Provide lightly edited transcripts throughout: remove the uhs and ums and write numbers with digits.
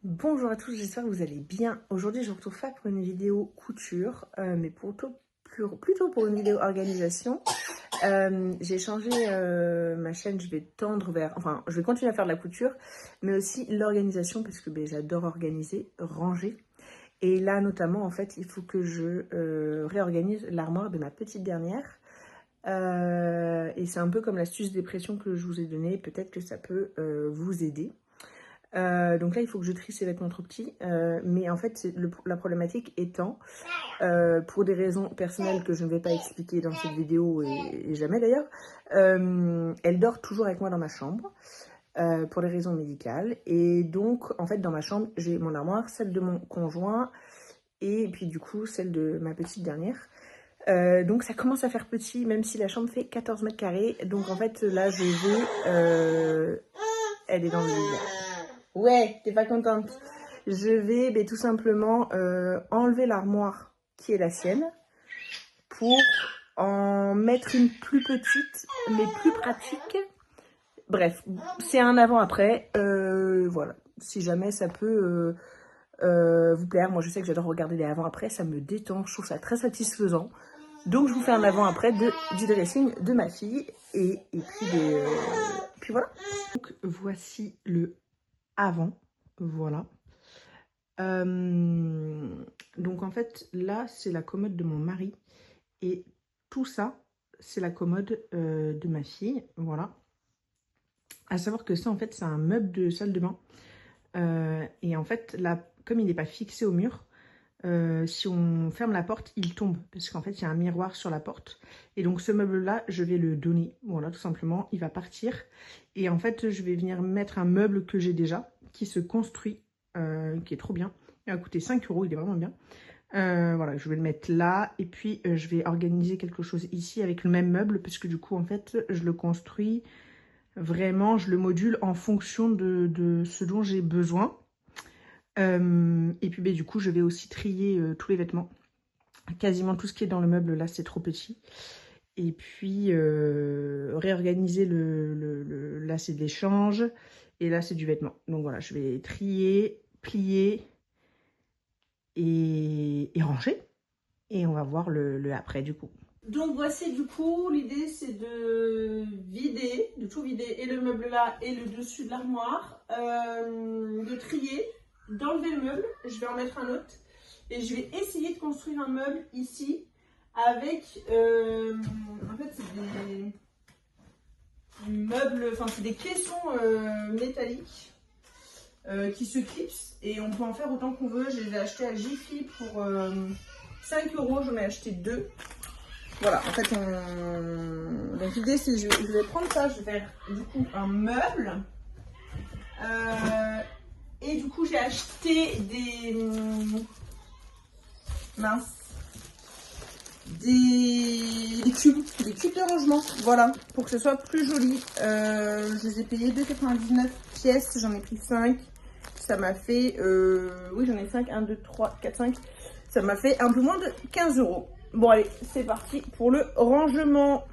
Bonjour à tous, j'espère que vous allez bien. Aujourd'hui, je vous retrouve pas pour une vidéo couture, mais plutôt pour une vidéo organisation. J'ai changé ma chaîne, je vais tendre vers... Enfin, je vais continuer à faire de la couture, mais aussi l'organisation, parce que j'adore organiser, ranger. Et là, notamment, en fait, il faut que je réorganise l'armoire de ma petite dernière. Et c'est un peu comme l'astuce des pressions que je vous ai donnée. Peut-être que ça peut vous aider. Donc là, il faut que je trie ces vêtements trop petits. Mais en fait, la problématique étant, pour des raisons personnelles que je ne vais pas expliquer dans cette vidéo et jamais d'ailleurs, elle dort toujours avec moi dans ma chambre. Pour des raisons médicales. Et donc, en fait, dans ma chambre, j'ai mon armoire, celle de mon conjoint, et puis du coup, celle de ma petite dernière. Donc ça commence à faire petit, même si la chambre fait 14 mètres carrés. Donc en fait, là, je vais... Elle est dans le lit. Ouais, t'es pas contente. Je vais tout simplement enlever l'armoire qui est la sienne pour en mettre une plus petite, mais plus pratique. Bref, c'est un avant-après. Voilà, si jamais ça peut vous plaire. Moi, je sais que j'adore regarder les avant-après, ça me détend, je trouve ça très satisfaisant. Donc, je vous fais un avant-après du dressing de ma fille. Et puis voilà. Donc, voici le avant. Voilà. Donc en fait, là, c'est la commode de mon mari. Et tout ça, c'est la commode de ma fille. Voilà. À savoir que ça, en fait, c'est un meuble de salle de bain. Et en fait, là, comme il n'est pas fixé au mur, si on ferme la porte, il tombe. Parce qu'en fait, il y a un miroir sur la porte. Et donc, ce meuble-là, je vais le donner. Voilà, tout simplement. Il va partir. Et en fait, je vais venir mettre un meuble que j'ai déjà, qui se construit, qui est trop bien. Il va coûter 5 €, il est vraiment bien. Voilà, je vais le mettre là. Et puis, je vais organiser quelque chose ici avec le même meuble. Parce que du coup, en fait, je le construis vraiment, je le module en fonction de ce dont j'ai besoin. Et puis du coup, je vais aussi trier tous les vêtements. Quasiment tout ce qui est dans le meuble, là, c'est trop petit. Et puis, réorganiser là, c'est de l'échange. Et là, c'est du vêtement. Donc voilà, je vais trier, plier et ranger. Et on va voir le après, du coup. Donc voici du coup, l'idée c'est de tout vider, et le meuble là et le dessus de l'armoire, de trier, d'enlever le meuble, je vais en mettre un autre, et je vais essayer de construire un meuble ici avec, en fait c'est des meubles, enfin c'est des caissons métalliques qui se clipsent, et on peut en faire autant qu'on veut. Je les ai achetés à Jiffy pour 5 €, j'en ai acheté 2. Voilà, en fait, donc l'idée c'est je vais prendre ça, je vais faire du coup un meuble. Et du coup, j'ai acheté des cubes de rangement, voilà, pour que ce soit plus joli. Je les ai payés 2,99 pièces, j'en ai pris 5. Ça m'a fait, oui, j'en ai 5, 1, 2, 3, 4, 5. Ça m'a fait un peu moins de 15 €. Bon, allez, c'est parti pour le rangement.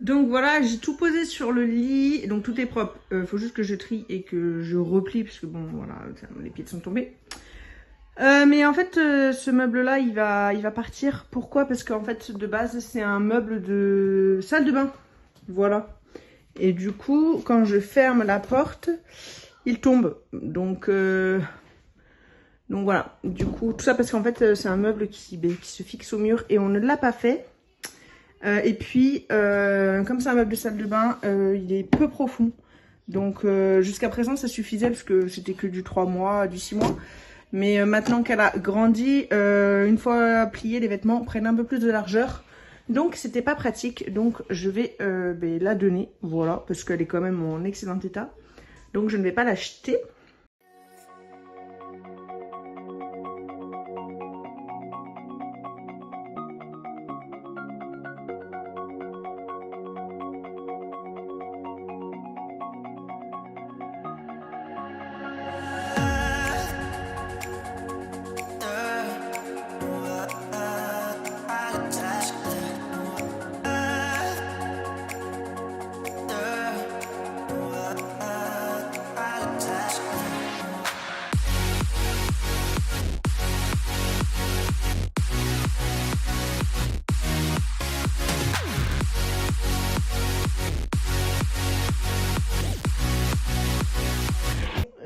Donc voilà, j'ai tout posé sur le lit, donc tout est propre. Faut juste que je trie et que je replie, parce que bon, voilà, les pieds sont tombés. Mais en fait, ce meuble-là, il va partir. Pourquoi? Parce qu'en fait, de base, c'est un meuble de salle de bain. Voilà. Et du coup, quand je ferme la porte, il tombe. Donc voilà. Du coup, tout ça parce qu'en fait, c'est un meuble qui se fixe au mur et on ne l'a pas fait. Et puis, comme c'est un meuble de salle de bain, il est peu profond. Donc jusqu'à présent, ça suffisait parce que c'était que du 3 mois, du 6 mois. Mais maintenant qu'elle a grandi, une fois pliés, les vêtements prennent un peu plus de largeur. Donc c'était pas pratique. Donc je vais la donner, voilà, parce qu'elle est quand même en excellent état. Donc je ne vais pas l'acheter.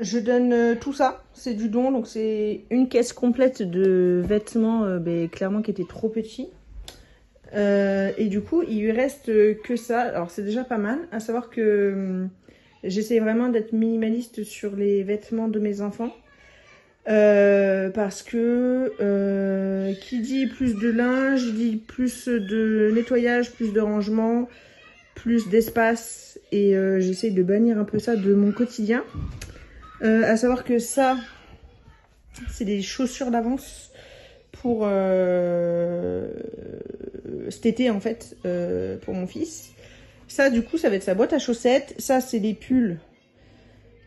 je donne tout ça, c'est du don, donc c'est une caisse complète de vêtements clairement qui étaient trop petits. Et du coup, il lui reste que ça. Alors c'est déjà pas mal, à savoir que j'essaie vraiment d'être minimaliste sur les vêtements de mes enfants. Parce que qui dit plus de linge, dit plus de nettoyage, plus de rangement, plus d'espace. Et j'essaie de bannir un peu ça de mon quotidien. À savoir que ça, c'est des chaussures d'avance pour cet été en fait, pour mon fils. Ça du coup ça va être sa boîte à chaussettes. Ça c'est les pulls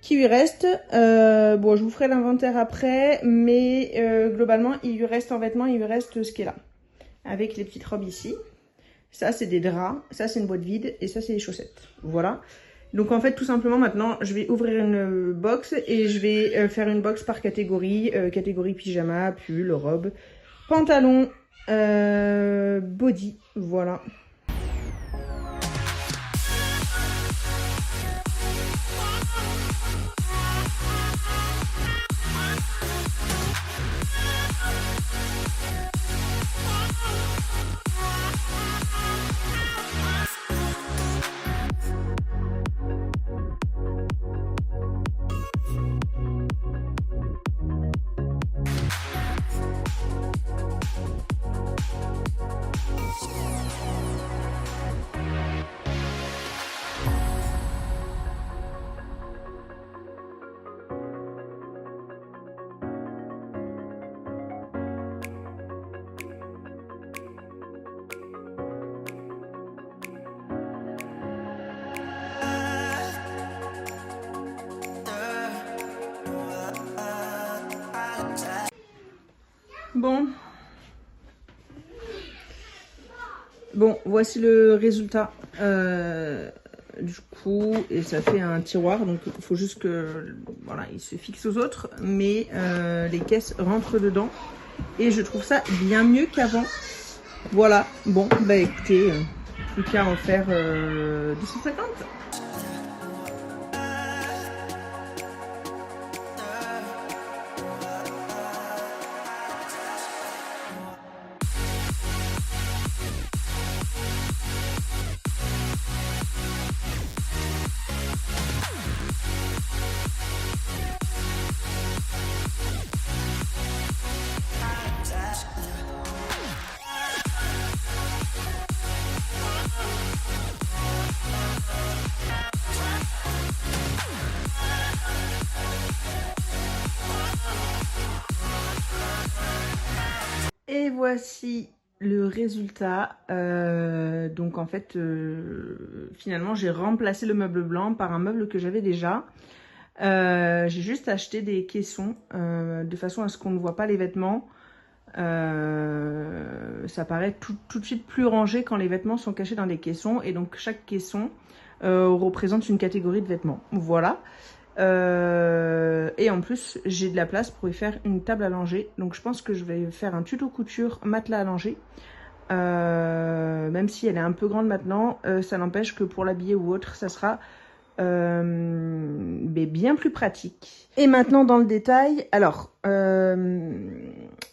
qui lui restent. Bon, je vous ferai l'inventaire après, mais globalement il lui reste en vêtements, il lui reste ce qui est là, avec les petites robes ici. Ça c'est des draps, ça c'est une boîte vide et ça c'est les chaussettes. Voilà. Donc en fait tout simplement maintenant je vais ouvrir une box et je vais faire une box par catégorie. Catégorie pyjama, pull, robe, pantalon, body, voilà. Bon, voici le résultat du coup, et ça fait un tiroir, donc il faut juste que voilà, il se fixe aux autres, mais les caisses rentrent dedans et je trouve ça bien mieux qu'avant. Voilà, bon, bah écoutez, plus qu'à en faire 250. Et voici le résultat. Donc en fait, finalement, j'ai remplacé le meuble blanc par un meuble que j'avais déjà. J'ai juste acheté des caissons de façon à ce qu'on ne voit pas les vêtements. Ça paraît tout de suite plus rangé quand les vêtements sont cachés dans des caissons. Et donc chaque caisson représente une catégorie de vêtements. Voilà. Et en plus j'ai de la place pour y faire une table à langer, donc je pense que je vais faire un tuto couture matelas à langer, même si elle est un peu grande maintenant, ça n'empêche que pour l'habiller ou autre ça sera mais bien plus pratique. Et maintenant dans le détail, alors je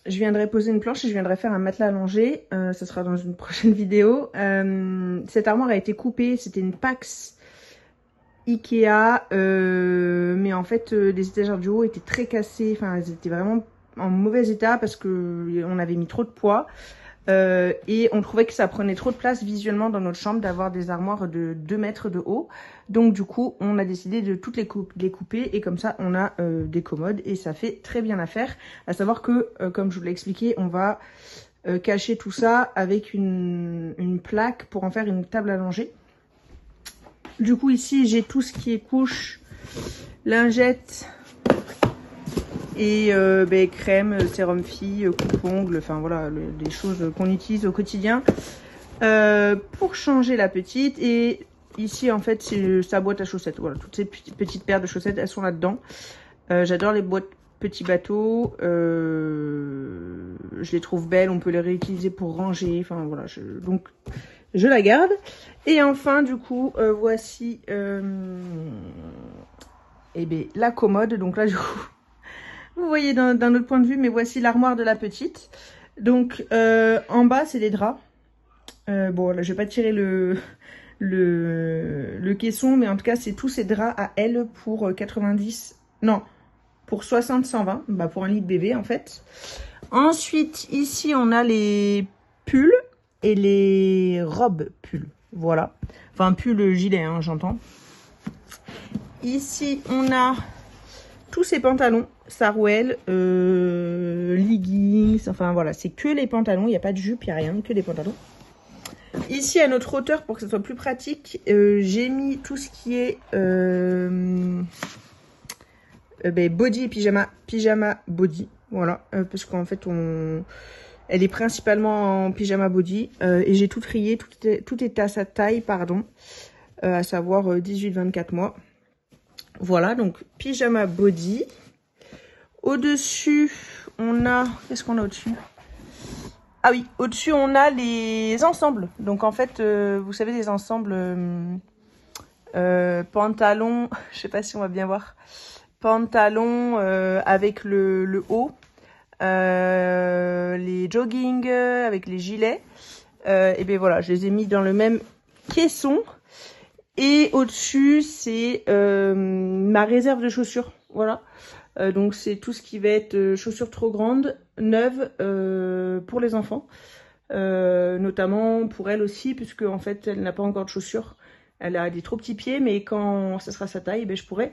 viendrai poser une planche et je viendrai faire un matelas à langer, ça sera dans une prochaine vidéo. Cette armoire a été coupée, c'était une Pax Ikea, mais en fait les étagères du haut étaient très cassées, enfin elles étaient vraiment en mauvais état parce que on avait mis trop de poids et on trouvait que ça prenait trop de place visuellement dans notre chambre d'avoir des armoires de 2 mètres de haut. Donc du coup on a décidé de toutes les couper et comme ça on a des commodes et ça fait très bien l'affaire. À savoir que comme je vous l'ai expliqué, on va cacher tout ça avec une plaque pour en faire une table à langer. Du coup ici j'ai tout ce qui est couche, lingettes et crème, sérum fille, coupe-ongles, enfin voilà des choses qu'on utilise au quotidien pour changer la petite. Et ici en fait c'est sa boîte à chaussettes, voilà, toutes ces petites paires de chaussettes elles sont là dedans. J'adore les boîtes petits bateaux, je les trouve belles, on peut les réutiliser pour ranger, enfin voilà, donc je la garde. Et enfin du coup voici Et bien la commode, donc là du coup, vous voyez d'un autre point de vue, mais voici l'armoire de la petite. Donc en bas c'est les draps. Bon là je vais pas tirer le caisson, mais en tout cas c'est tous ces draps à elle pour 90, non, pour 60-120, bah pour un lit de bébé en fait. Ensuite ici on a les pulls et les robes pulls, voilà, enfin pull gilet hein, j'entends. Ici on a tous ces pantalons Sarouel, leggings, enfin voilà, c'est que les pantalons, il n'y a pas de jupe, il n'y a rien, que les pantalons. Ici, à notre hauteur, pour que ce soit plus pratique, j'ai mis tout ce qui est body et pyjama body. Voilà, parce qu'en fait, elle est principalement en pyjama body. Et j'ai tout trié, tout est à sa taille, pardon, à savoir 18-24 mois. Voilà, donc pyjama body. Au-dessus, on a... Qu'est-ce qu'on a au-dessus ? Ah oui, au-dessus, on a les ensembles. Donc, en fait, vous savez, les ensembles pantalon, je sais pas si on va bien voir, pantalon avec le haut, les jogging avec les gilets. Et bien voilà, je les ai mis dans le même caisson. Et au-dessus, c'est ma réserve de chaussures. Voilà. Donc c'est tout ce qui va être chaussures trop grandes, neuves pour les enfants, notamment pour elle aussi, puisque en fait elle n'a pas encore de chaussures, elle a des trop petits pieds, mais quand ça sera sa taille, ben, je pourrai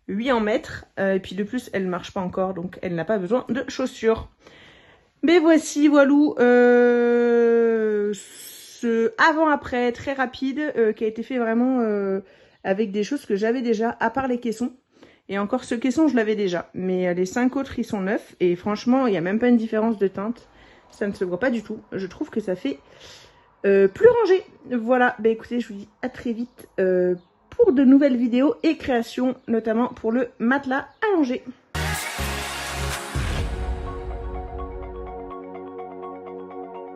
lui en mettre, et puis de plus elle marche pas encore, donc elle n'a pas besoin de chaussures. Mais voici, voilou, ce avant-après très rapide qui a été fait vraiment avec des choses que j'avais déjà, à part les caissons. Et encore, ce caisson, je l'avais déjà. Mais les 5 autres, ils sont neufs. Et franchement, il n'y a même pas une différence de teinte. Ça ne se voit pas du tout. Je trouve que ça fait plus rangé. Voilà. Bah écoutez, je vous dis à très vite pour de nouvelles vidéos et créations, notamment pour le matelas allongé.